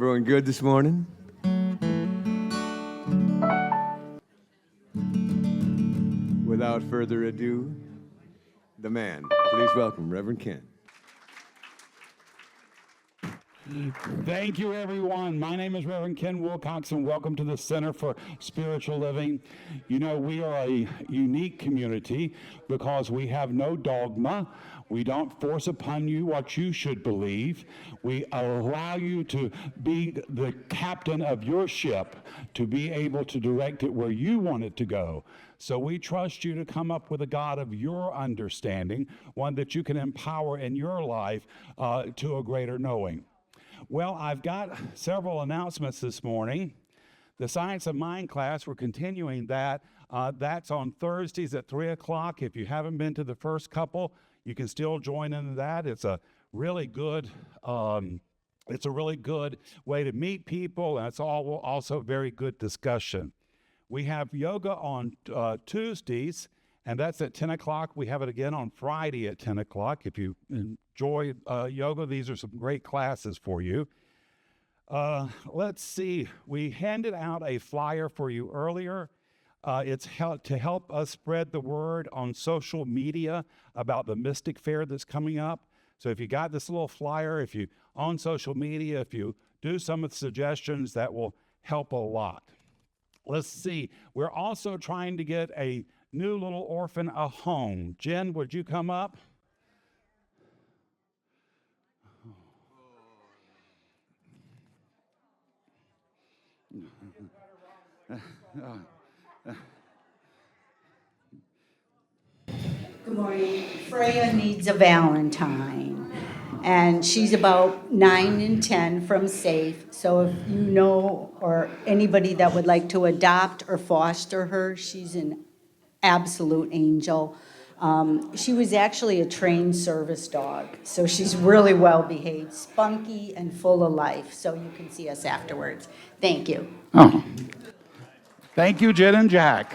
Everyone good this morning? Without further ado, the man. Please welcome Reverend Ken. Thank you, everyone. My name is Reverend Ken Wilcox, and welcome to the Center for Spiritual Living. You know, we are a unique community because we have no dogma. We don't force upon you what you should believe. We allow you to be the captain of your ship, to be able to direct it where you want it to go. So we trust you to come up with a God of your understanding, one that you can empower in your life to a greater knowing. Well, I've got several announcements this morning. The Science of Mind class, we're continuing that. That's on Thursdays at 3 o'clock. If you haven't been to the first couple, you can still join into that. It's a really good way to meet people, and it's also very good discussion. We have yoga on Tuesdays, and that's at 10 o'clock. We have it again on Friday at 10 o'clock. If you enjoy yoga, these are some great classes for you. Let's see. We handed out a flyer for you earlier. It's to help us spread the word on social media about the Mystic Fair that's coming up. So if you got this little flyer, if you on social media, if you do some of the suggestions, that will help a lot. Let's see. We're also trying to get a new little orphan a home. Jen, would you come up? Good morning. Freya needs a Valentine, and she's about 9 and 10 from SAFE. So if you know or anybody that would like to adopt or foster her, she's an absolute angel. She was actually a trained service dog, so she's really well behaved, spunky and full of life. So you can see us afterwards. Thank you. Oh. Thank you, Jen and Jack.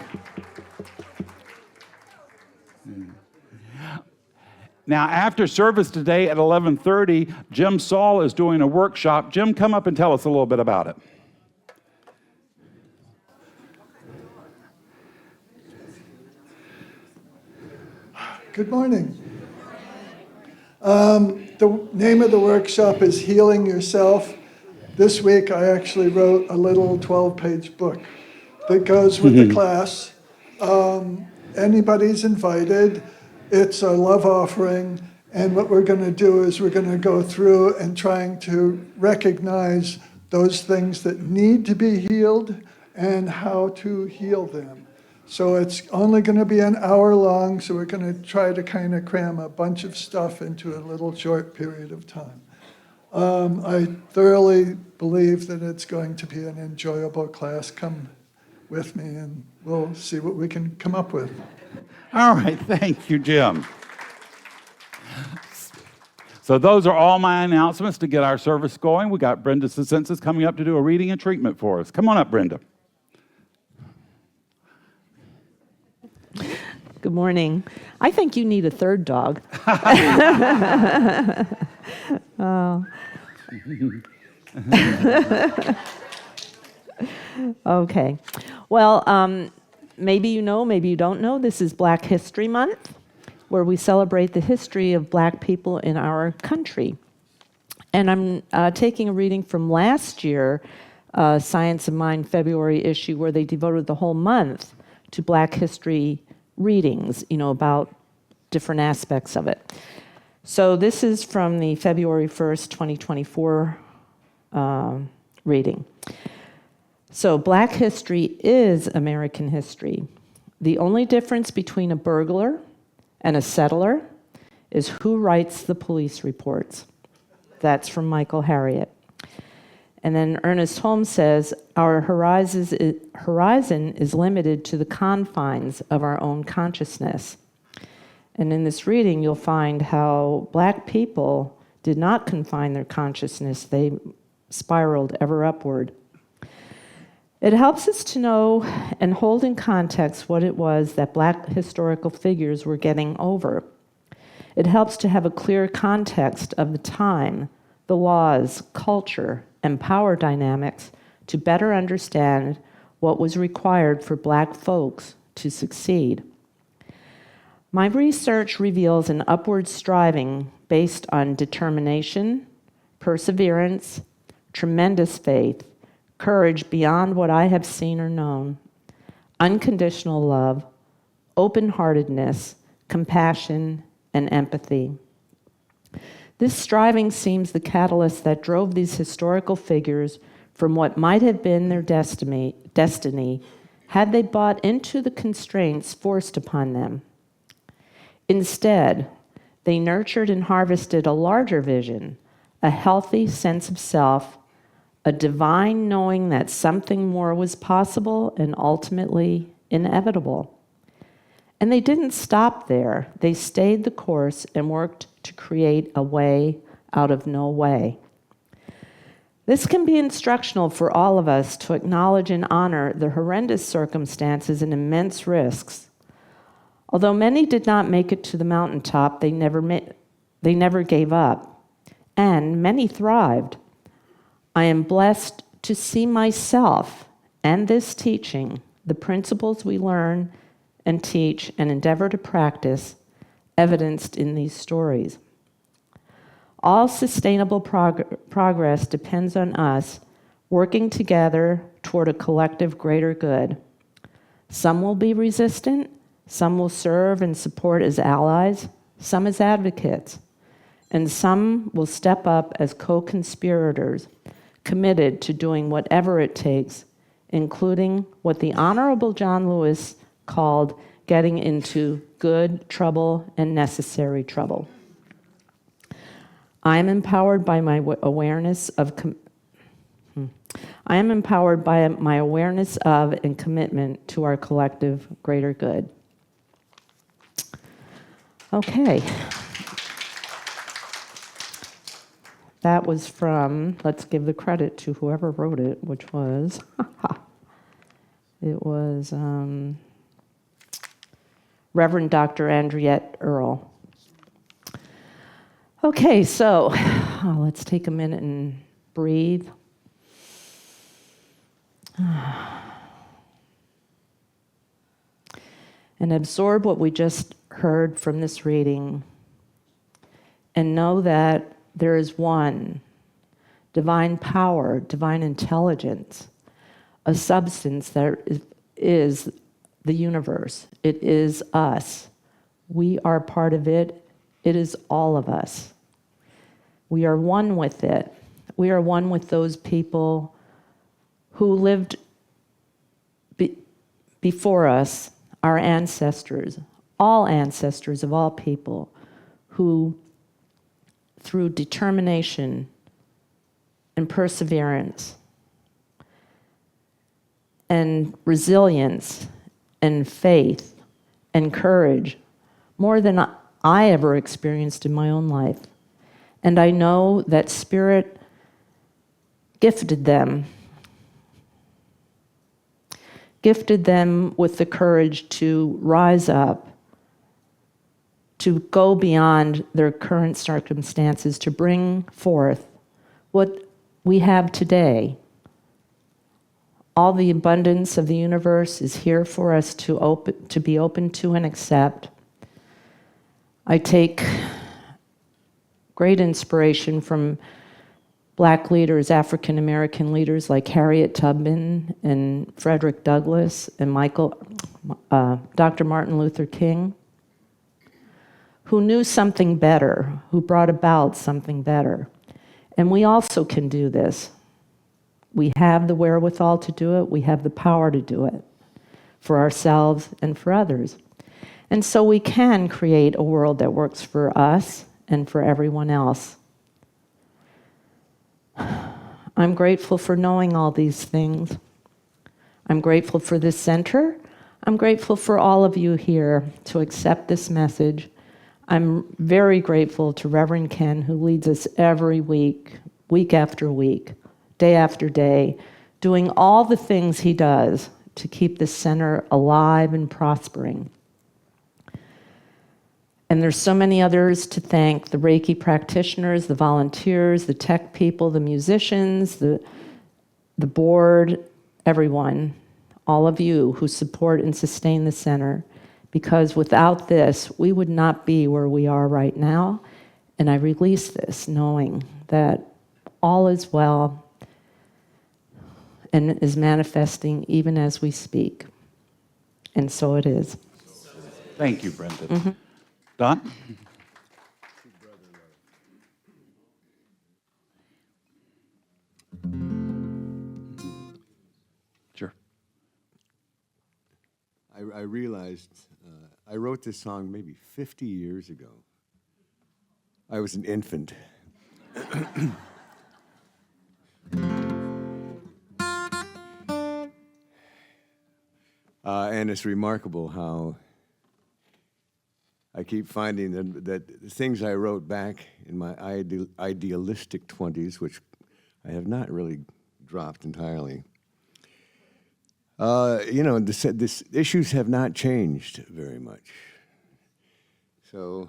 Now, after service today at 11:30, Jim Saul is doing a workshop. Jim, come up and tell us a little bit about it. Good morning. The name of the workshop is Healing Yourself. This week I actually wrote a little 12-page book that goes with the class. Anybody's invited. It's a love offering, and what we're going to do is we're going to go through and trying to recognize those things that need to be healed and how to heal them. So it's only going to be an hour long, so we're going to try to kind of cram a bunch of stuff into a little short period of time. I thoroughly believe that it's going to be an enjoyable class. Come with me, and we'll see what we can come up with. All right, thank you, Jim. So those are all my announcements to get our service going. We got Brenda Cisensis coming up to do a reading and treatment for us. Come on up, Brenda. Good morning. I think you need a third dog. Oh. Okay. Well, maybe you know, maybe you don't know, this is Black History Month, where we celebrate the history of Black people in our country. And I'm taking a reading from last year, Science of Mind February issue, where they devoted the whole month to Black history readings, about different aspects of it. So this is from the February 1st, 2024 reading. So Black history is American history. The only difference between a burglar and a settler is who writes the police reports. That's from Michael Harriot. And then Ernest Holmes says, our horizon is limited to the confines of our own consciousness. And in this reading, you'll find how Black people did not confine their consciousness. They spiraled ever upward. It helps us to know and hold in context what it was that Black historical figures were getting over. It helps to have a clear context of the time the laws, culture, and power dynamics to better understand what was required for Black folks to succeed. My research reveals an upward striving based on determination, perseverance, tremendous faith, courage beyond what I have seen or known, unconditional love, open-heartedness, compassion, and empathy. This striving seems the catalyst that drove these historical figures from what might have been their destiny had they bought into the constraints forced upon them. Instead, they nurtured and harvested a larger vision, a healthy sense of self, a divine knowing that something more was possible and ultimately inevitable. And they didn't stop there. They stayed the course and worked to create a way out of no way. This can be instructional for all of us to acknowledge and honor the horrendous circumstances and immense risks. Although many did not make it to the mountaintop, they never gave up, and many thrived. I am blessed to see myself and this teaching, the principles we learn and teach and endeavor to practice, evidenced in these stories. All sustainable progress depends on us working together toward a collective greater good. Some will be resistant, some will serve and support as allies, some as advocates, and some will step up as co-conspirators, committed to doing whatever it takes, including what the Honorable John Lewis called getting into good trouble and necessary trouble. I am empowered by my awareness of and commitment to our collective greater good. Okay. That was from, let's give the credit to whoever wrote it, which was, it was Reverend Dr. Andriette Earle. Okay, so let's take a minute and breathe. And absorb what we just heard from this reading, and know that there is one divine power, divine intelligence, a substance that is the universe. It is us. We are part of it. It is all of us. We are one with it. We are one with those people who lived before us, our ancestors, all ancestors of all people, who through determination and perseverance and resilience and faith and courage, more than I ever experienced in my own life. And I know that Spirit gifted them with the courage to rise up, to go beyond their current circumstances, to bring forth what we have today. All the abundance of the universe is here for us to be open to and accept. I take great inspiration from Black leaders, African American leaders like Harriet Tubman and Frederick Douglass and Dr. Martin Luther King, who knew something better, who brought about something better. And we also can do this. We have the wherewithal to do it. We have the power to do it for ourselves and for others. And so we can create a world that works for us and for everyone else. I'm grateful for knowing all these things. I'm grateful for this center. I'm grateful for all of you here to accept this message. I'm very grateful to Reverend Ken, who leads us every week, week after week, day after day, doing all the things he does to keep this center alive and prospering. And there's so many others to thank: the Reiki practitioners, the volunteers, the tech people, the musicians, the board, everyone, all of you who support and sustain the center. Because without this, we would not be where we are right now. And I release this knowing that all is well and is manifesting even as we speak. And so it is. Thank you, Brenda. Don? Sure. I realized I wrote this song maybe 50 years ago. I was an infant. And it's remarkable how I keep finding that the things I wrote back in my idealistic 20s, which I have not really dropped entirely, this issues have not changed very much. So,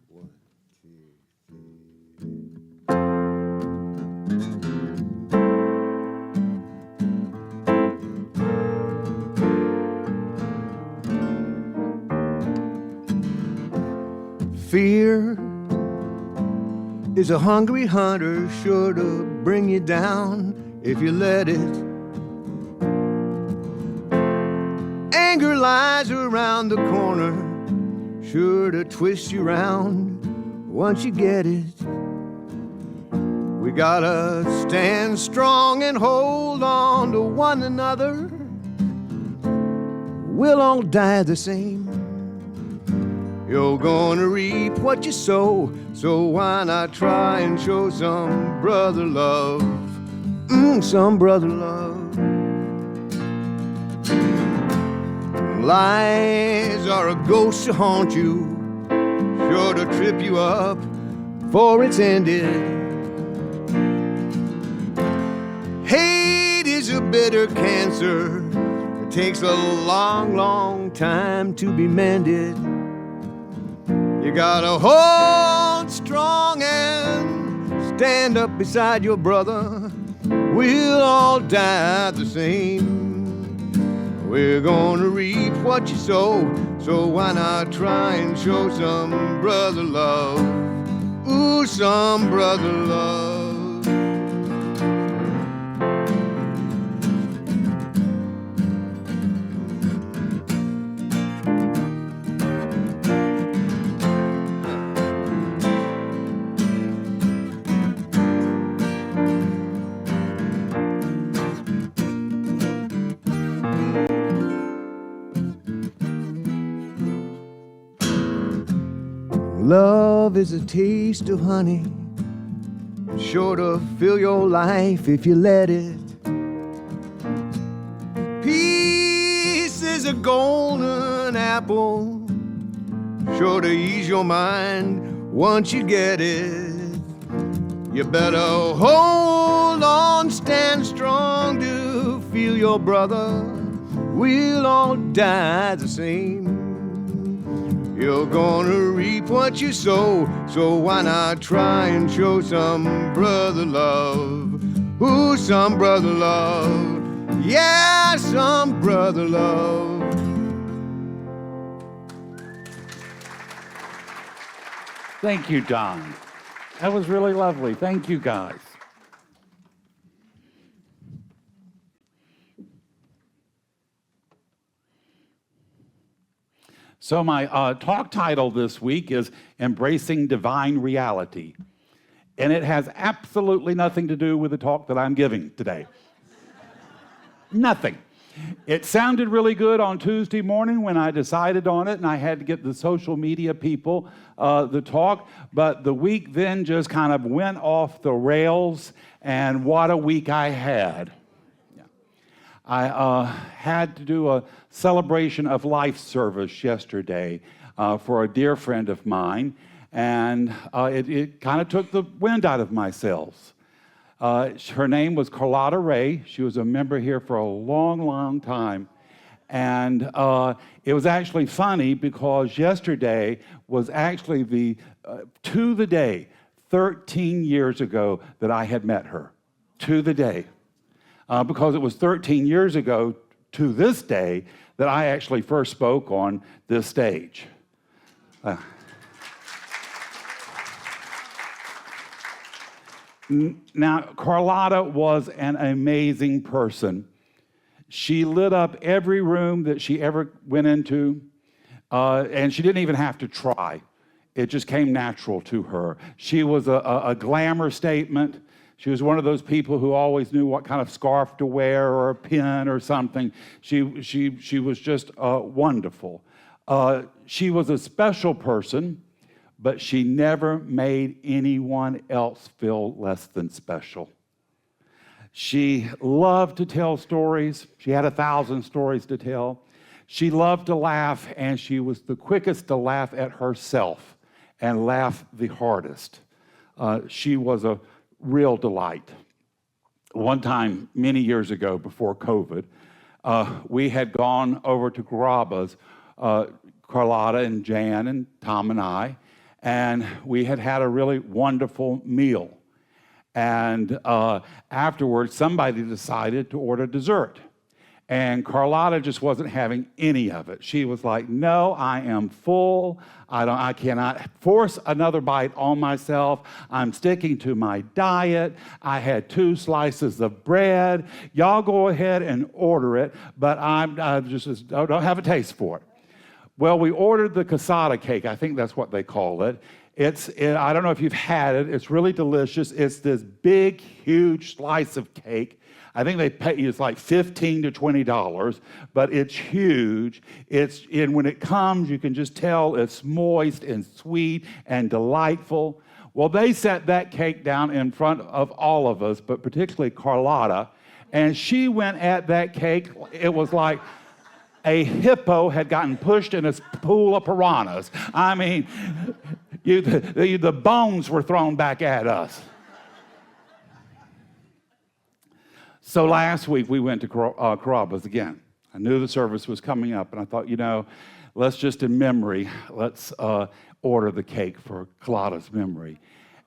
one, two, three. Fear is a hungry hunter, sure to bring you down if you let it. Anger lies around the corner, sure to twist you round once you get it. We gotta stand strong and hold on to one another. We'll all die the same. You're gonna reap what you sow, so why not try and show some brother love? Some brother love. Lies are a ghost to haunt you, sure to trip you up before it's ended. Hate is a bitter cancer, it takes a long, long time to be mended. You gotta hold strong and stand up beside your brother. We'll all die the same. We're gonna reap what you sow, so why not try and show some brother love? Ooh, some brother love. Love is a taste of honey, sure to fill your life if you let it. Peace is a golden apple, sure to ease your mind once you get it. You better hold on, stand strong to feel your brother. We'll all die the same. You're gonna reap what you sow, so why not try and show some brother love? Ooh, some brother love. Yeah, some brother love. Thank you, Don. That was really lovely. Thank you, guys. So my talk title this week is Embracing Divine Reality. And it has absolutely nothing to do with the talk that I'm giving today. Nothing. It sounded really good on Tuesday morning when I decided on it, and I had to get the social media people the talk, but the week then just kind of went off the rails, and what a week I had. I had to do a celebration of life service yesterday for a dear friend of mine, and it kind of took the wind out of my sails. Her name was Carlotta Ray. She was a member here for a long, long time, And it was actually funny because yesterday was actually to the day, 13 years ago that I had met her, to the day. Because it was 13 years ago to this day that I actually first spoke on this stage. Now, Carlotta was an amazing person. She lit up every room that she ever went into, and she didn't even have to try. It just came natural to her. She was a glamour statement. She was one of those people who always knew what kind of scarf to wear or a pin or something. She was just wonderful. She was a special person, but she never made anyone else feel less than special. She loved to tell stories. She had 1,000 stories to tell. She loved to laugh, and she was the quickest to laugh at herself and laugh the hardest. She was a real delight. One time, many years ago, before COVID, we had gone over to Carrabba's, Carlotta and Jan and Tom and we had had a really wonderful meal. And afterwards, somebody decided to order dessert. And Carlotta just wasn't having any of it. She was like, no, I am full. I cannot force another bite on myself. I'm sticking to my diet. I had 2 slices of bread. Y'all go ahead and order it, but I just don't have a taste for it. Well, we ordered the casada cake. I think that's what they call it. I don't know if you've had it. It's really delicious. It's this big, huge slice of cake. I think they pay you, it's like $15 to $20, but it's huge. And when it comes, you can just tell it's moist and sweet and delightful. Well, they set that cake down in front of all of us, but particularly Carlotta, and she went at that cake. It was like a hippo had gotten pushed in a pool of piranhas. I mean, the bones were thrown back at us. So last week we went to Carrabba's again. I knew the service was coming up, and I thought, let's just in memory, let's order the cake for Carlotta's memory.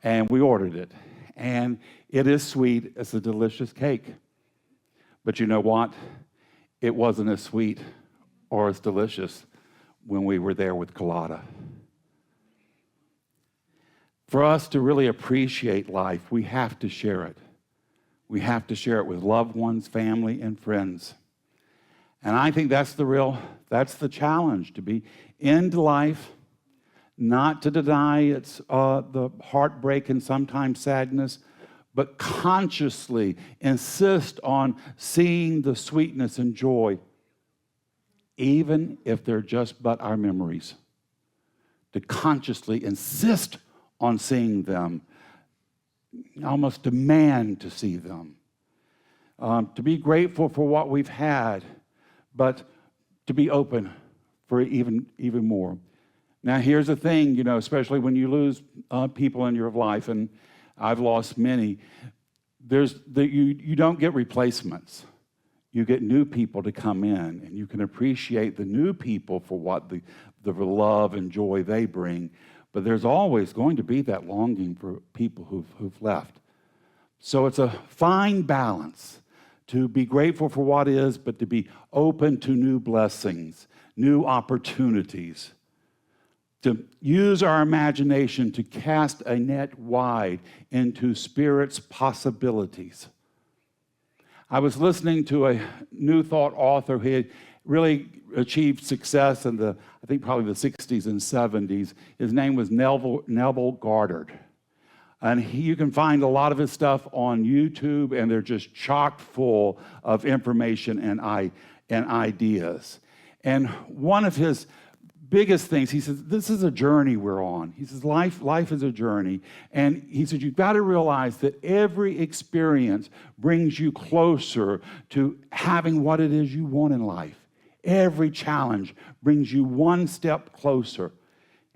And we ordered it. And it is sweet. It's a delicious cake. But you know what? It wasn't as sweet or as delicious when we were there with Carlotta. For us to really appreciate life, we have to share it. We have to share it with loved ones, family, and friends. And I think that's the challenge, to be into life, not to deny its the heartbreak and sometimes sadness, but consciously insist on seeing the sweetness and joy, even if they're just but our memories. To consciously insist on seeing them, almost demand to see them. To be grateful for what we've had, but to be open for even more. Now, here's the thing, especially when you lose people in your life, and I've lost many, you don't get replacements. You get new people to come in, and you can appreciate the new people for what the love and joy they bring. But there's always going to be that longing for people who've left. So it's a fine balance to be grateful for what is, but to be open to new blessings, new opportunities, to use our imagination to cast a net wide into Spirit's possibilities. I was listening to a New Thought author who had really achieved success in I think probably the 60s and 70s. His name was Neville Goddard. And you can find a lot of his stuff on YouTube, and they're just chock full of information and ideas. And one of his biggest things, he says, this is a journey we're on. He says, life is a journey. And he said, you've got to realize that every experience brings you closer to having what it is you want in life. Every challenge brings you one step closer.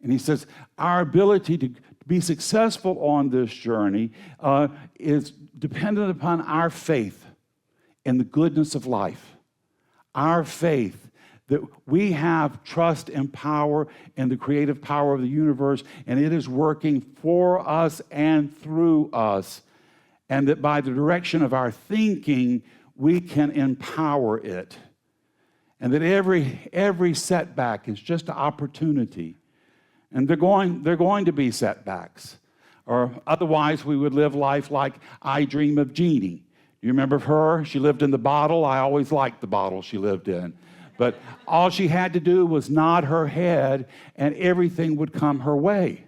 And he says, our ability to be successful on this journey is dependent upon our faith in the goodness of life. Our faith that we have trust and power in the creative power of the universe, and it is working for us and through us, and that by the direction of our thinking, we can empower it. And that every setback is just an opportunity. And they're going to be setbacks. Or otherwise, we would live life like I Dream of Jeannie. You remember her? She lived in the bottle. I always liked the bottle she lived in. But all she had to do was nod her head, and everything would come her way.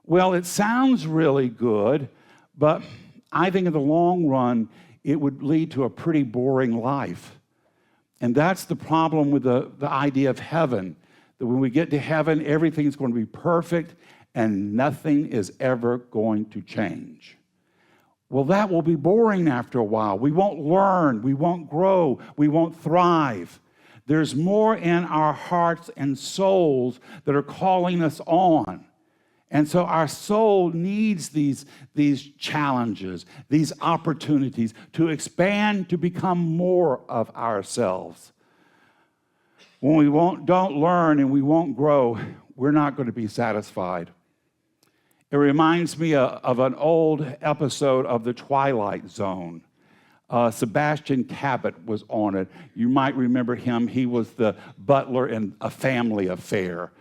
Well, it sounds really good, but I think in the long run, it would lead to a pretty boring life. And that's the problem with the idea of heaven, that when we get to heaven, everything's going to be perfect and nothing is ever going to change. Well, that will be boring after a while. We won't learn, we won't grow, we won't thrive. There's more in our hearts and souls that are calling us on. And so our soul needs these challenges, these opportunities to expand, to become more of ourselves. When we don't learn and we won't grow, we're not going to be satisfied. It reminds me of an old episode of The Twilight Zone. Sebastian Cabot was on it. You might remember him. He was the butler in A Family Affair.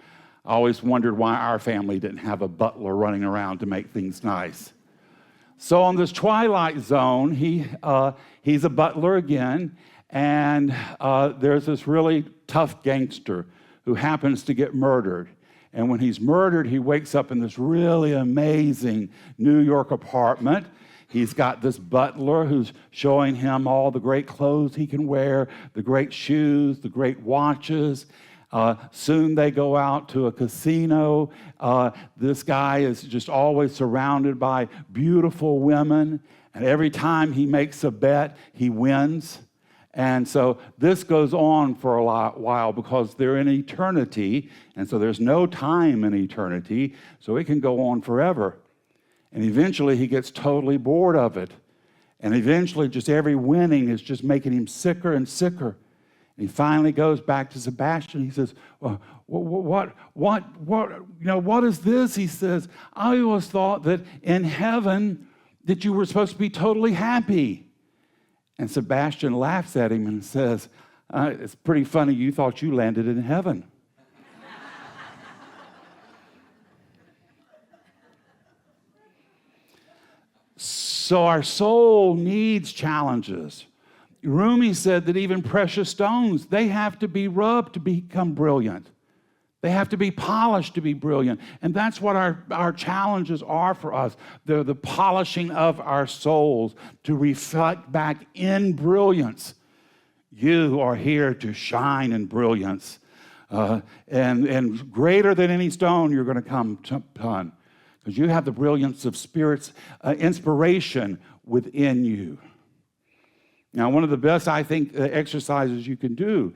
I always wondered why our family didn't have a butler running around to make things nice. So on this Twilight Zone, he's a butler again, and there's this really tough gangster who happens to get murdered. And when he's murdered, he wakes up in this really amazing New York apartment. He's got this butler who's showing him all the great clothes he can wear, the great shoes, the great watches. Soon they go out to a casino. This guy is just always surrounded by beautiful women. And every time he makes a bet, he wins. And so this goes on for a while because they're in eternity. And so there's no time in eternity. So it can go on forever. And eventually he gets totally bored of it. And eventually just every winning is just making him sicker and sicker. And he finally goes back to Sebastian. He says, well, what is this? He says, I always thought that in heaven that you were supposed to be totally happy. And Sebastian laughs at him and says, it's pretty funny you thought you landed in heaven. So our soul needs challenges. Rumi said that even precious stones, they have to be rubbed to become brilliant. They have to be polished to be brilliant. And that's what our challenges are for us. They're the polishing of our souls to reflect back in brilliance. You are here to shine in brilliance. And greater than any stone you're going to come upon. Because you have the brilliance of Spirit's inspiration within you. Now, one of the best, I think, exercises you can do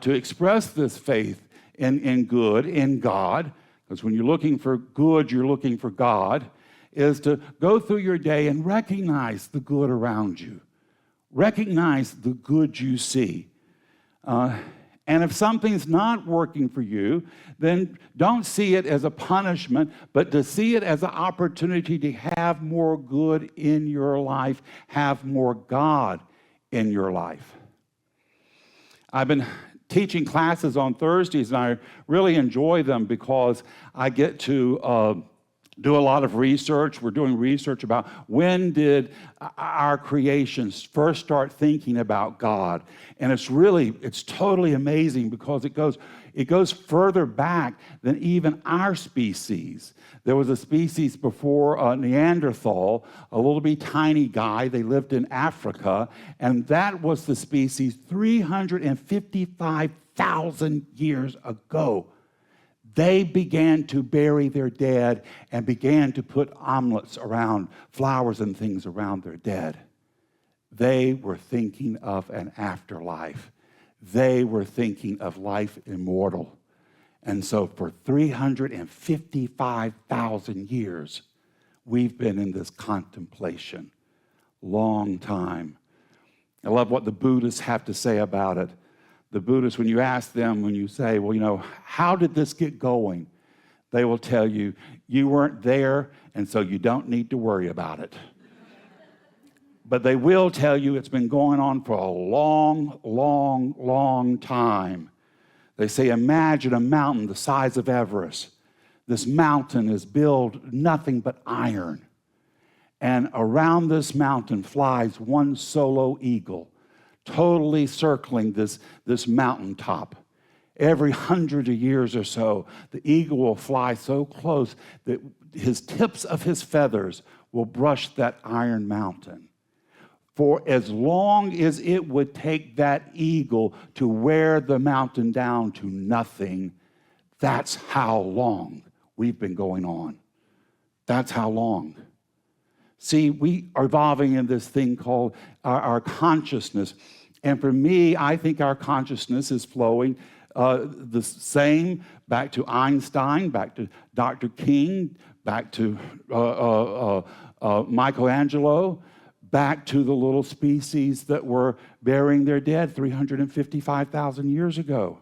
to express this faith in good, in God, because when you're looking for good, you're looking for God, is to go through your day and recognize the good around you. Recognize the good you see. And if something's not working for you, then don't see it as a punishment, but to see it as an opportunity to have more good in your life, have more God in your life. I've been teaching classes on Thursdays, and I really enjoy them because I get to do a lot of research. We're doing research about when did our creations first start thinking about God. And it's totally amazing because it goes further back than even our species. There was a species before Neanderthal, a little bitty tiny guy. They lived in Africa, and that was the species 355,000 years ago. They began to bury their dead and began to put omelets around, flowers and things around their dead. They were thinking of an afterlife. They were thinking of life immortal. And so for 355,000 years, we've been in this contemplation. Long time. I love what the Buddhists have to say about it. the Buddhists, when you ask them, when you say, well, you know, how did this get going? They will tell you, you weren't there, and so you don't need to worry about it. But they will tell you it's been going on for a long, long, long time. They say, imagine a mountain the size of Everest. This mountain is built nothing but iron. And around this mountain flies one solo eagle, totally circling this mountaintop. Every 100 years or so, the eagle will fly so close that his tips of his feathers will brush that iron mountain. For as long as it would take that eagle to wear the mountain down to nothing, that's how long we've been going on. That's how long. See, we are evolving in this thing called our consciousness. And for me, I think our consciousness is flowing the same back to Einstein, back to Dr. King, back to Michelangelo, back to the little species that were burying their dead 355,000 years ago.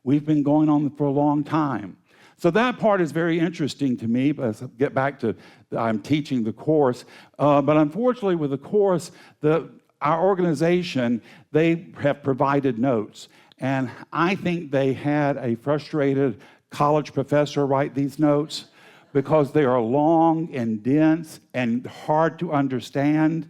We've been going on for a long time. So that part is very interesting to me, but let's get back to, I'm teaching the course. But unfortunately with the course, our organization, they have provided notes. And I think they had a frustrated college professor write these notes because they are long and dense and hard to understand.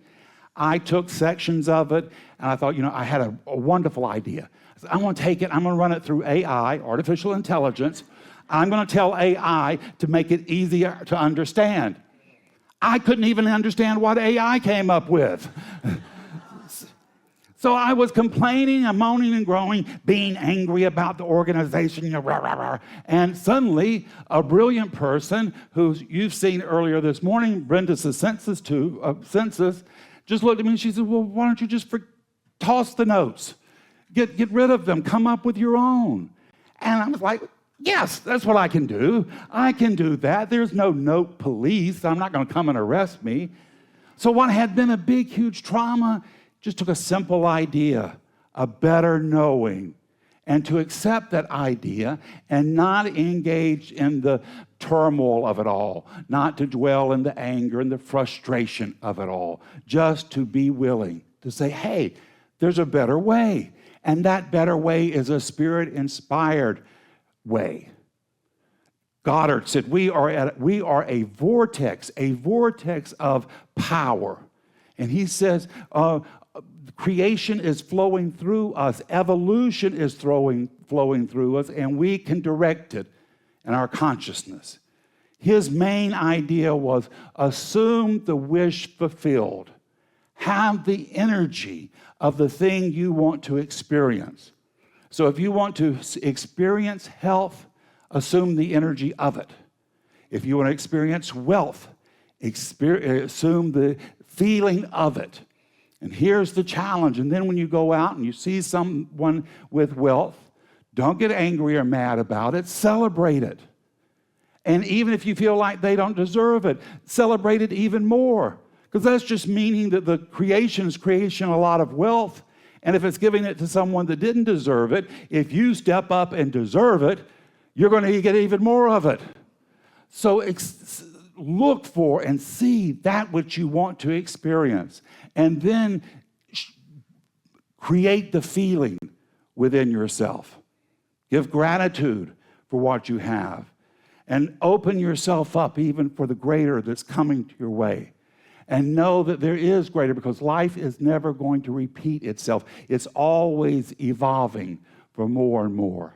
I took sections of it, and I thought, you know, I had a wonderful idea. I said, I'm going to take it, I'm going to run it through AI, artificial intelligence. I'm going to tell AI to make it easier to understand. I couldn't even understand what AI came up with. So I was complaining and moaning and groaning, being angry about the organization, and suddenly a brilliant person who you've seen earlier this morning, Brenda's census, just looked at me and she said, well, why don't you just toss the notes? Get rid of them. Come up with your own. And I was like, yes, that's what I can do. I can do that. There's no note police. I'm not going to come and arrest me. So what had been a big, huge trauma just took a simple idea, a better knowing, and to accept that idea and not engage in the turmoil of it all, not to dwell in the anger and the frustration of it all, just to be willing to say, hey, there's a better way. And that better way is a spirit-inspired way. Goddard said, we are a vortex of power. And he says, creation is flowing through us, evolution is flowing through us, and we can direct it in our consciousness. His main idea was assume the wish fulfilled. Have the energy of the thing you want to experience. So if you want to experience health, assume the energy of it. If you want to experience wealth, assume the feeling of it. And here's the challenge. And then when you go out and you see someone with wealth, don't get angry or mad about it. Celebrate it. And even if you feel like they don't deserve it, celebrate it even more. Because that's just meaning that the creation is creating a lot of wealth. And if it's giving it to someone that didn't deserve it, if you step up and deserve it, you're going to get even more of it. So look for and see that which you want to experience. And then create the feeling within yourself. Give gratitude for what you have. And open yourself up even for the greater that's coming your way. And know that there is greater, because life is never going to repeat itself. It's always evolving for more and more.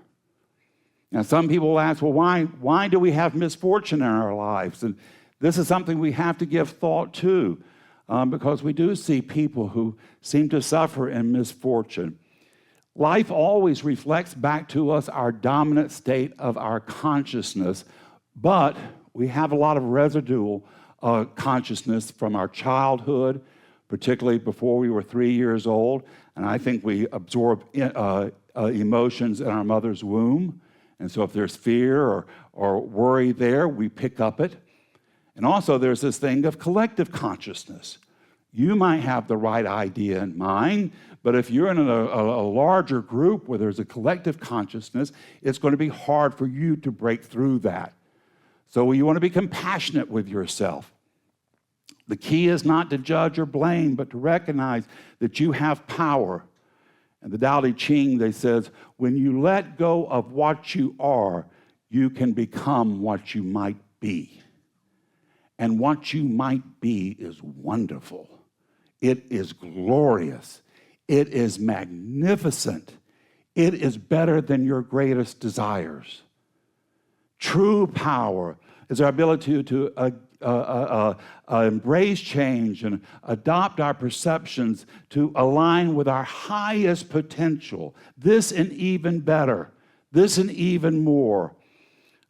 Now, some people will ask, well, why do we have misfortune in our lives? And this is something we have to give thought to, because we do see people who seem to suffer in misfortune. Life always reflects back to us our dominant state of our consciousness, but we have a lot of residual consciousness from our childhood, particularly before we were 3 years old. And I think we absorb emotions in our mother's womb. And so if there's fear or worry there, we pick up it. And also there's this thing of collective consciousness. You might have the right idea in mind, but if you're in a larger group where there's a collective consciousness, it's going to be hard for you to break through that. So you want to be compassionate with yourself. The key is not to judge or blame, but to recognize that you have power. And the Tao Te Ching, they says, when you let go of what you are, you can become what you might be. And what you might be is wonderful. It is glorious. It is magnificent. It is better than your greatest desires. True power is our ability to embrace change and adopt our perceptions to align with our highest potential. This and even better. This and even more.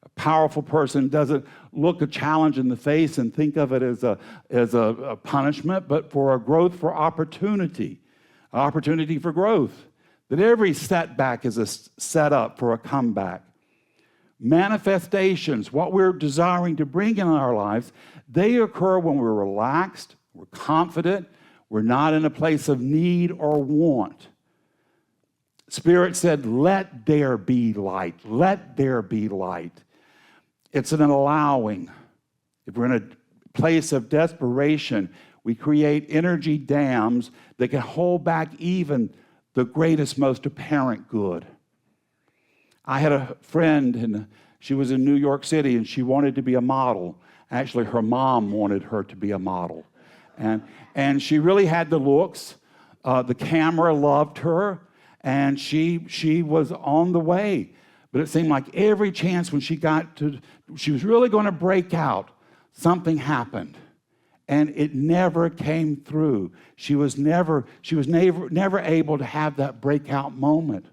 A powerful person doesn't look a challenge in the face and think of it as a punishment, but for a growth, for opportunity. An opportunity for growth. That every setback is a setup for a comeback. Manifestations, what we're desiring to bring in our lives, they occur when we're relaxed, we're confident, we're not in a place of need or want. Spirit said, let there be light. Let there be light. It's an allowing. If we're in a place of desperation, we create energy dams that can hold back even the greatest, most apparent good. I had a friend, and she was in New York City, and she wanted to be a model. Actually, her mom wanted her to be a model. And she really had the looks. The camera loved her, and she was on the way. But it seemed like every chance when she was really going to break out, something happened. And it never came through. She was never able to have that breakout moment.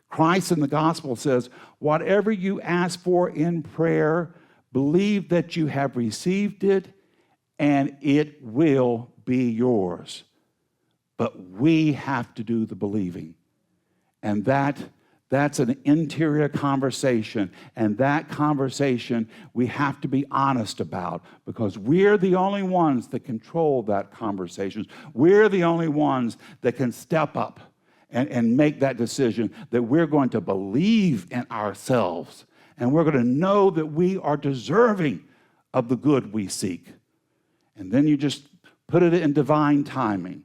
Christ in the gospel says, whatever you ask for in prayer, believe that you have received it, and it will be yours. But we have to do the believing. And that's an interior conversation. And that conversation we have to be honest about, because we're the only ones that control that conversation. We're the only ones that can step up and make that decision that we're going to believe in ourselves, and we're going to know that we are deserving of the good we seek. And then you just put it in divine timing.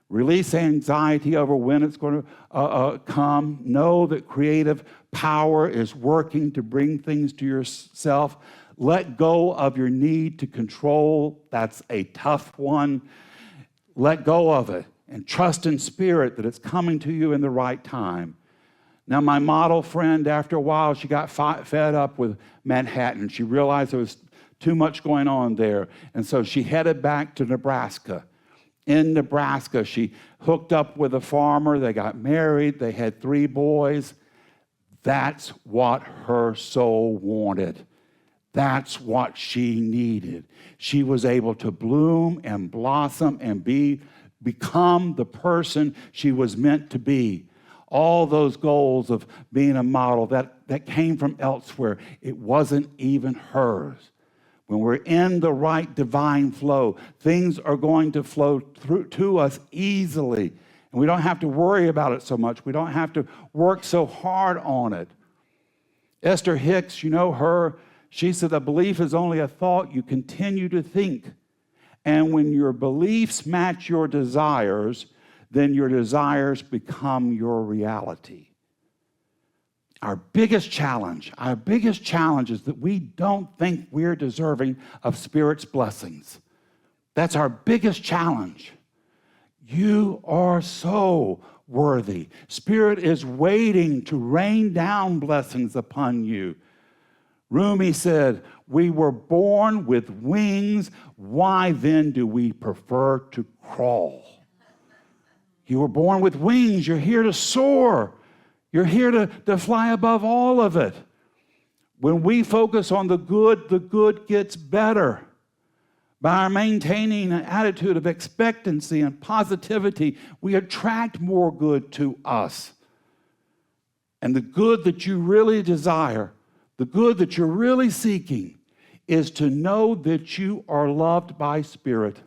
Release anxiety over when it's going to come. Know that creative power is working to bring things to yourself. Let go of your need to control. That's a tough one. Let go of it. And trust in spirit that it's coming to you in the right time. Now, my model friend, after a while, she got fed up with Manhattan. She realized there was too much going on there. And so she headed back to Nebraska. In Nebraska, she hooked up with a farmer. They got married. They had 3 boys. That's what her soul wanted. That's what she needed. She was able to bloom and blossom and become the person she was meant to be. All those goals of being a model, that came from elsewhere. It wasn't even hers. When we're in the right divine flow, things are going to flow through to us easily. And we don't have to worry about it so much. We don't have to work so hard on it. Esther Hicks, you know her, she said, a belief is only a thought you continue to think. And when your beliefs match your desires, then your desires become your reality. Our biggest challenge is that we don't think we're deserving of Spirit's blessings. That's our biggest challenge. You are so worthy. Spirit is waiting to rain down blessings upon you. Rumi said, we were born with wings. Why then do we prefer to crawl? You were born with wings. You're here to soar. You're here to fly above all of it. When we focus on the good gets better. By maintaining an attitude of expectancy and positivity, we attract more good to us. And the good that you really desire, the good that you're really seeking, is to know that you are loved by Spirit,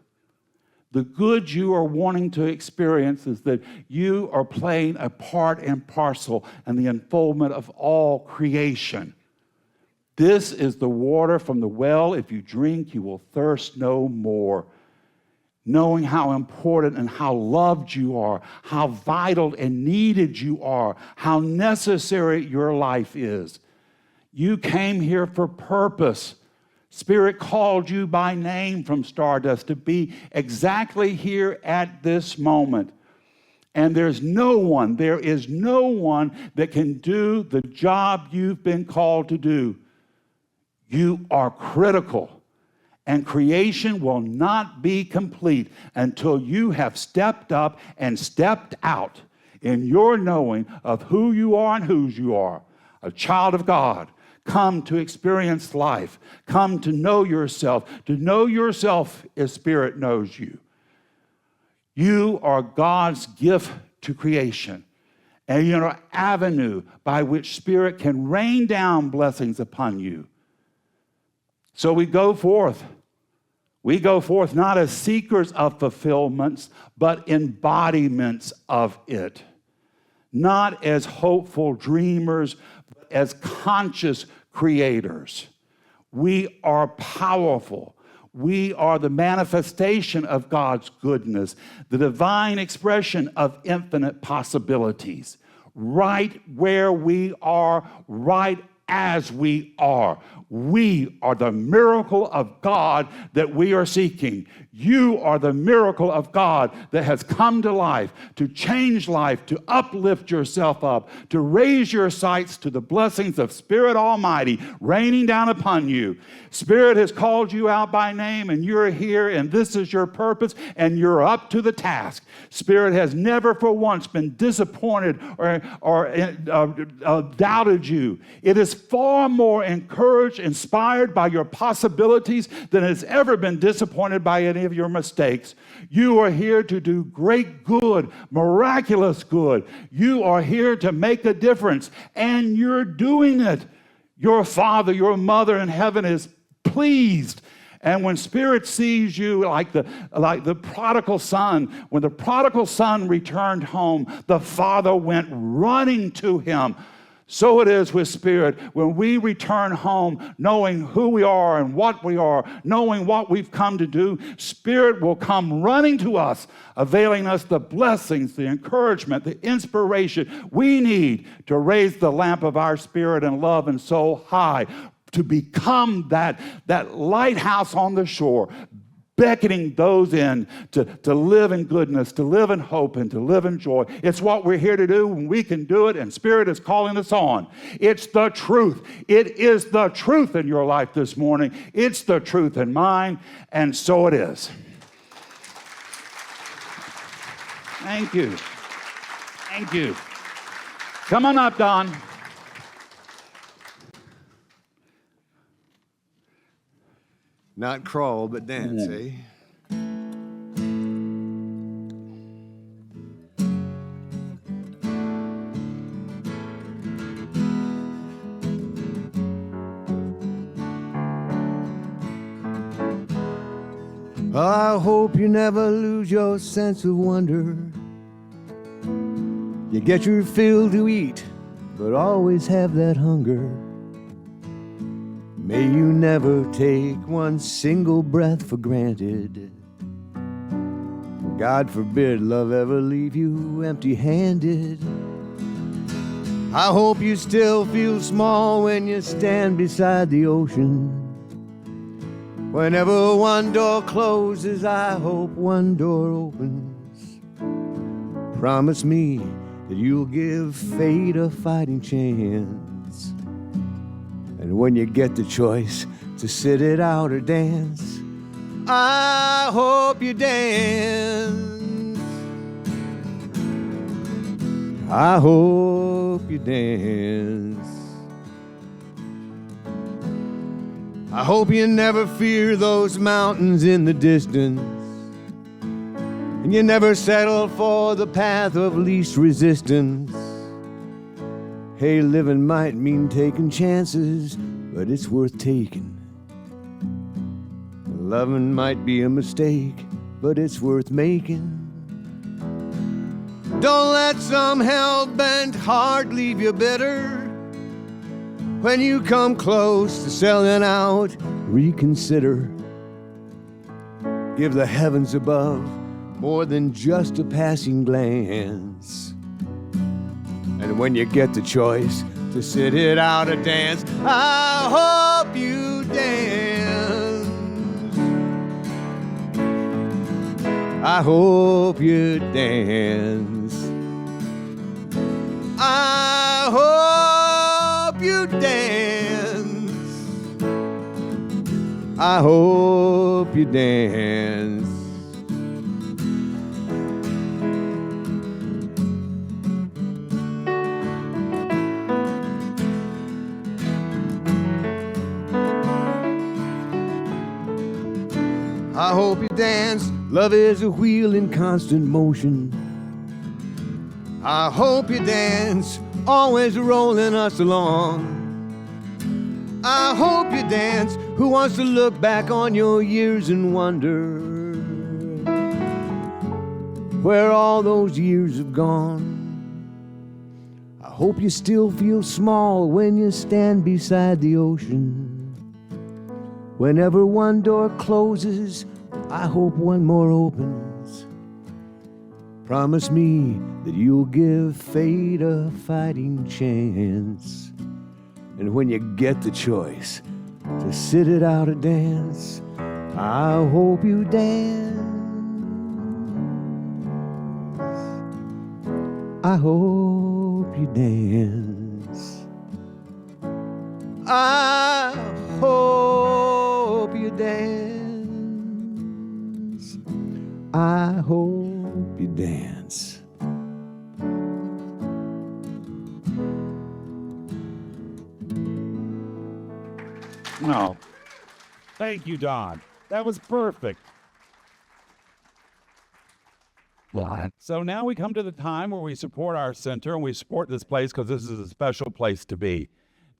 The good you are wanting to experience is that you are playing a part and parcel in the unfoldment of all creation. This is the water from the well. If you drink, you will thirst no more. Knowing how important and how loved you are, how vital and needed you are, how necessary your life is. You came here for purpose. Spirit called you by name from Stardust to be exactly here at this moment. And there is no one that can do the job you've been called to do. You are critical. And creation will not be complete until you have stepped up and stepped out in your knowing of who you are and whose you are. A child of God, come to experience life. Come to know yourself as Spirit knows you. You are God's gift to creation. And you're an avenue by which Spirit can rain down blessings upon you. So we go forth. We go forth not as seekers of fulfillments, but embodiments of it. Not as hopeful dreamers, but as conscious creators. We are powerful. We are the manifestation of God's goodness, the divine expression of infinite possibilities. Right where we are, right as we are. We are the miracle of God that we are seeking. You are the miracle of God that has come to life, to change life, to uplift yourself up, to raise your sights to the blessings of Spirit Almighty raining down upon you. Spirit has called you out by name, and you're here, and this is your purpose, and you're up to the task. Spirit has never for once been disappointed or doubted you. It is far more encouraged, inspired by your possibilities than has ever been disappointed by any of your mistakes. You are here to do great good, miraculous good. You are here to make a difference, and you're doing it. Your Father, your Mother in heaven is pleased. And when Spirit sees you like the prodigal son, when the prodigal son returned home, the Father went running to him. So it is with Spirit. When we return home, knowing who we are and what we are, knowing what we've come to do, Spirit will come running to us, availing us the blessings, the encouragement, the inspiration we need to raise the lamp of our spirit and love and soul high, to become that lighthouse on the shore, beckoning those in to live in goodness, to live in hope, and to live in joy. It's what we're here to do, and we can do it, and Spirit is calling us on. It's the truth. It is the truth in your life this morning. It's the truth in mine, and so it is. Thank you. Thank you. Come on up, Don. Not crawl, but dance, eh? I hope you never lose your sense of wonder. You get your fill to eat, but always have that hunger. May you never take one single breath for granted. God forbid love ever leave you empty-handed. I hope you still feel small when you stand beside the ocean. Whenever one door closes, I hope one door opens. Promise me that you'll give fate a fighting chance. And when you get the choice to sit it out or dance, I hope you dance. I hope you dance. I hope you never fear those mountains in the distance, and you never settle for the path of least resistance. Hey, living might mean taking chances, but it's worth taking. Loving might be a mistake, but it's worth making. Don't let some hell-bent heart leave you bitter. When you come close to selling out, reconsider. Give the heavens above more than just a passing glance. And when you get the choice to sit it out or dance, I hope you dance. I hope you dance. I hope you dance. I hope you dance. I hope you dance. Love is a wheel in constant motion. I hope you dance, always rolling us along. I hope you dance. Who wants to look back on your years and wonder where all those years have gone? I hope you still feel small when you stand beside the ocean. Whenever one door closes, I hope one more opens. Promise me that you'll give fate a fighting chance. And when you get the choice to sit it out or dance, I hope you dance. I hope you dance. I hope you dance. I hope you dance. No. Thank you, Don. That was perfect. So now we come to the time where we support our center, and we support this place because this is a special place to be.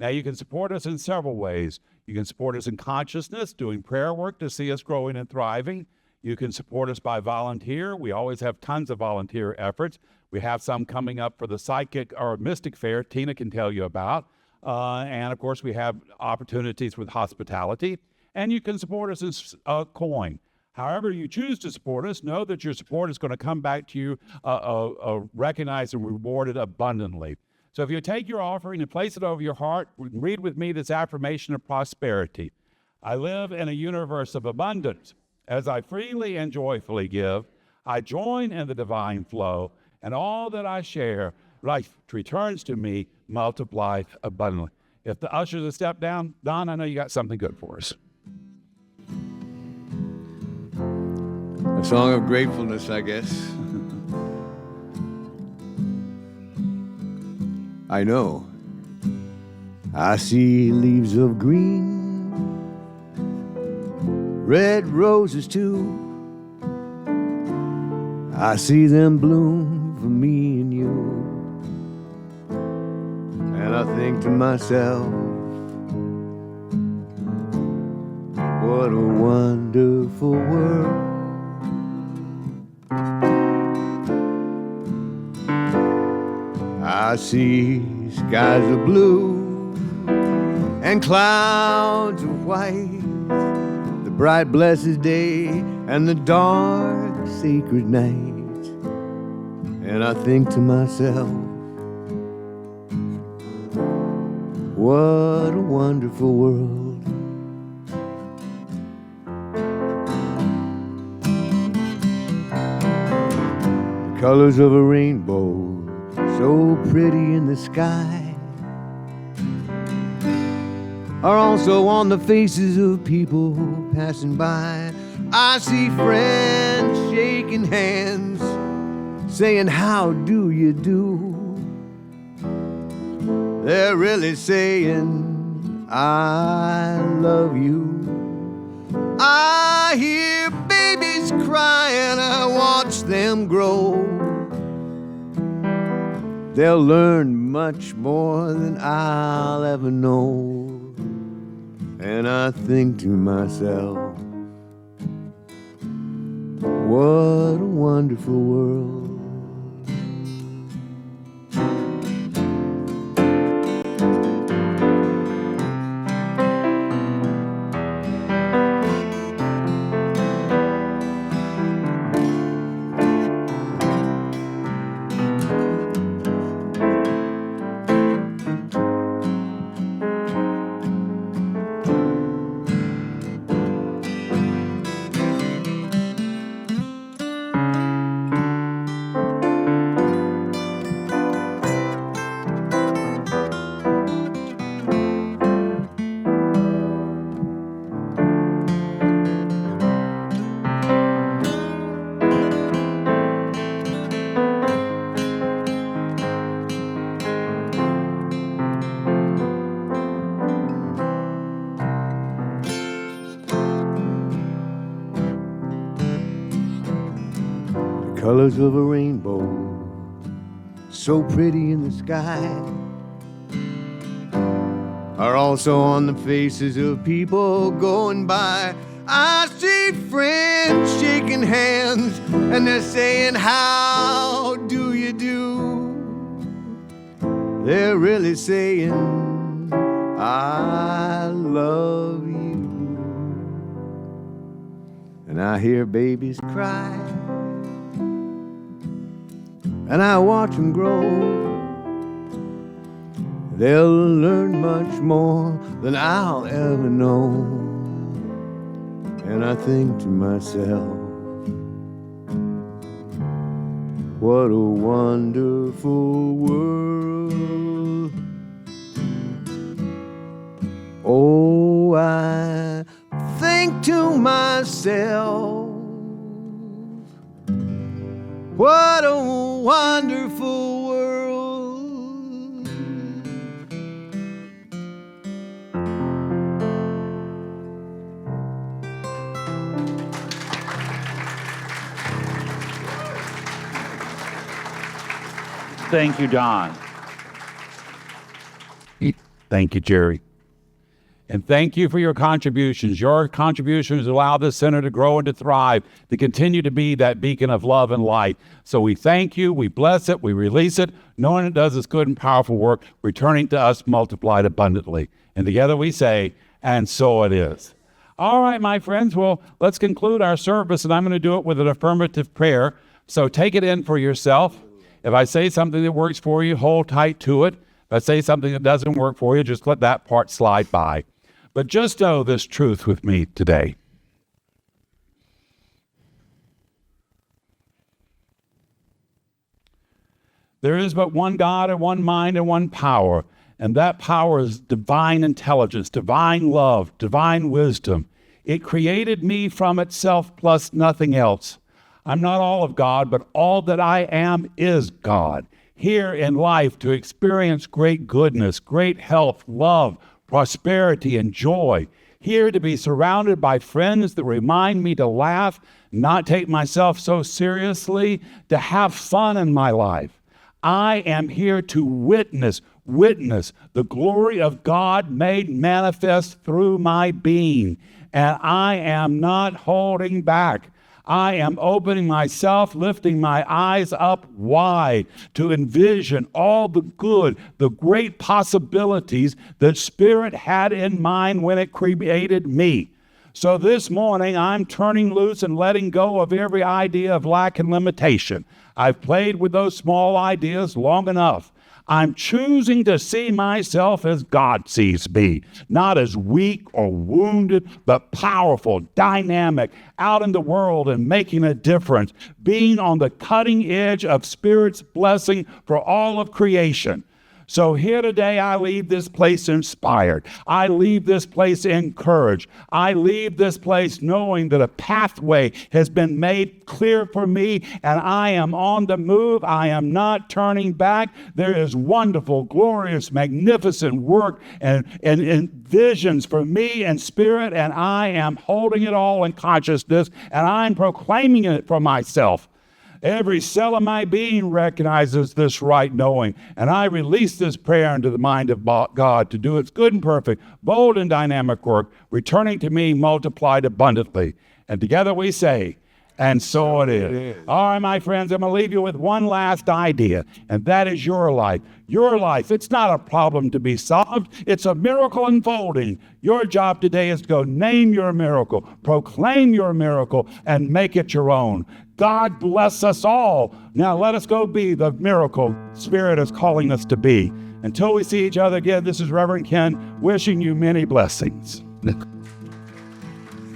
Now, you can support us in several ways. You can support us in consciousness, doing prayer work to see us growing and thriving. You can support us by volunteer. We always have tons of volunteer efforts. We have some coming up for the Psychic or Mystic Fair Tina can tell you about. And, of course, we have opportunities with hospitality. And you can support us in coin. However you choose to support us, know that your support is going to come back to you recognized and rewarded abundantly. So if you take your offering and place it over your heart, read with me this affirmation of prosperity. I live in a universe of abundance. As I freely and joyfully give, I join in the divine flow, and all that I share, life returns to me multiplied abundantly. If the ushers will step down, Don, I know you got something good for us. A song of gratefulness, I guess. I know. I see leaves of green, red roses too. I see them bloom for me and you. And I think to myself, what a wonderful world. I see skies of blue and clouds of white, the bright blessed day and the dark sacred night. And I think to myself, what a wonderful world. The colors of a rainbow, so pretty in the sky, are also on the faces of people passing by. I see friends shaking hands, saying, how do you do? They're really saying, I love you. I hear babies crying, I watch them grow. They'll learn much more than I'll ever know. And I think to myself, What a wonderful world. Colors of a rainbow, so pretty in the sky, are also on the faces of people going by. I see friends shaking hands, and they're saying, how do you do? They're really saying, I love you. And I hear babies cry, and I watch them grow. They'll learn much more than I'll ever know. And I think to myself, what a wonderful world. Oh, I think to myself, what a wonderful world. Thank you, Don. Thank you, Jerry. And thank you for your contributions. Your contributions allow this center to grow and to thrive, to continue to be that beacon of love and light. So we thank you, we bless it, we release it, knowing it does its good and powerful work, returning to us multiplied abundantly. And together we say, and so it is. All right, my friends, well, let's conclude our service, and I'm going to do it with an affirmative prayer. So take it in for yourself. If I say something that works for you, hold tight to it. If I say something that doesn't work for you, just let that part slide by. But just know this truth with me today. There is but one God and one mind and one power, and that power is divine intelligence, divine love, divine wisdom. It created me from itself plus nothing else. I'm not all of God, but all that I am is God. Here in life to experience great goodness, great health, love, prosperity, and joy. Here to be surrounded by friends that remind me to laugh, not take myself so seriously, to have fun in my life. I am here to witness the glory of God made manifest through my being. And I am not holding back. I am opening myself, lifting my eyes up wide to envision all the good, the great possibilities that Spirit had in mind when it created me. So this morning, I'm turning loose and letting go of every idea of lack and limitation. I've played with those small ideas long enough. I'm choosing to see myself as God sees me, not as weak or wounded, but powerful, dynamic, out in the world and making a difference, being on the cutting edge of Spirit's blessing for all of creation. So here today, I leave this place inspired. I leave this place encouraged. I leave this place knowing that a pathway has been made clear for me, and I am on the move. I am not turning back. There is wonderful, glorious, magnificent work and visions for me and Spirit, and I am holding it all in consciousness, and I'm proclaiming it for myself. Every cell of my being recognizes this right knowing, and I release this prayer into the mind of God to do its good and perfect, bold and dynamic work, returning to me multiplied abundantly. And together we say, And so it is. All right, my friends, I'm going to leave you with one last idea, and that is your life. Your life, it's not a problem to be solved. It's a miracle unfolding. Your job today is to go name your miracle, proclaim your miracle, and make it your own. God bless us all. Now let us go be the miracle Spirit is calling us to be. Until we see each other again, this is Reverend Ken wishing you many blessings.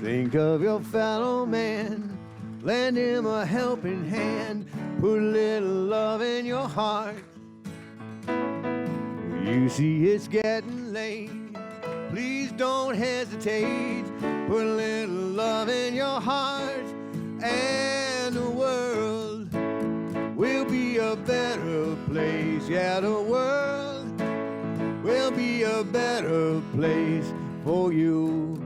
Think of your fellow man, lend him a helping hand, put a little love in your heart. You see it's getting late, please don't hesitate, put a little love in your heart, and the world will be a better place. Yeah, the world will be a better place for you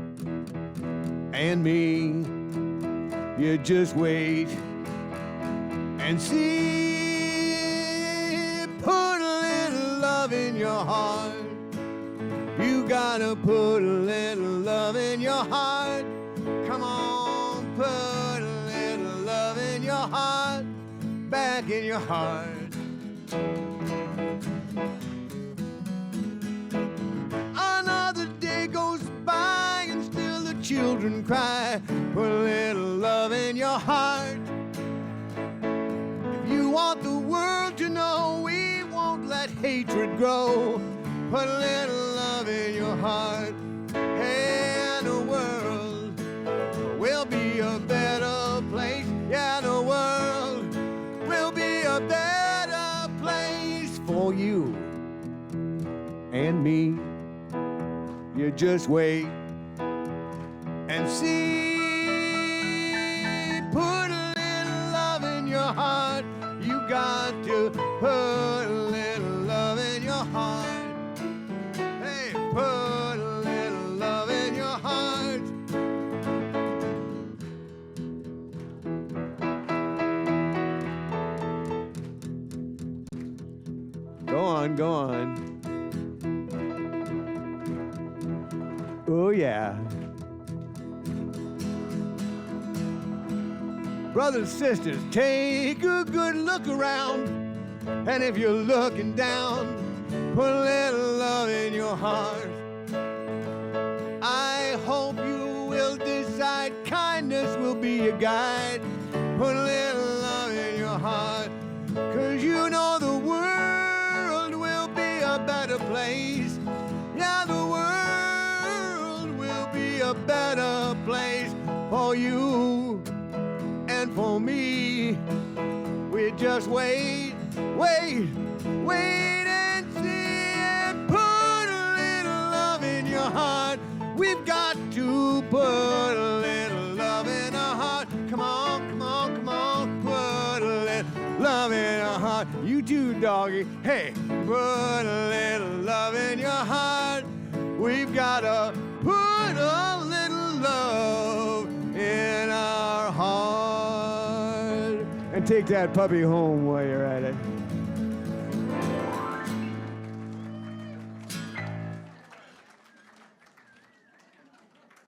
and me. You just wait and see. Put a little love in your heart. You gotta put a little love in your heart. Come on, put a little love in your heart, back in your heart. Another day goes by and still the children cry. Put a little love in your heart. If you want the world to know we won't let hatred grow, put a little love in your heart, and the world will be a better place. Yeah, the world will be a better place for you and me. You just wait and see. Put a little love in your heart. You got to put a little love in your heart. Hey, put a little love in your heart. Go on, go on. Oh, yeah. Brothers and sisters, take a good look around. And if you're looking down, put a little love in your heart. I hope you will decide kindness will be your guide. Put a little love in your heart, 'cause you know the world will be a better place. Yeah, the world will be a better place for you and for me. We just wait, wait, wait and see, and put a little love in your heart. We've got to put a little love in our heart. Come on, come on, come on, put a little love in our heart. You too, doggy. Hey, put a little love in your heart. We've got to put a little love in our heart. And take that puppy home while you're at it.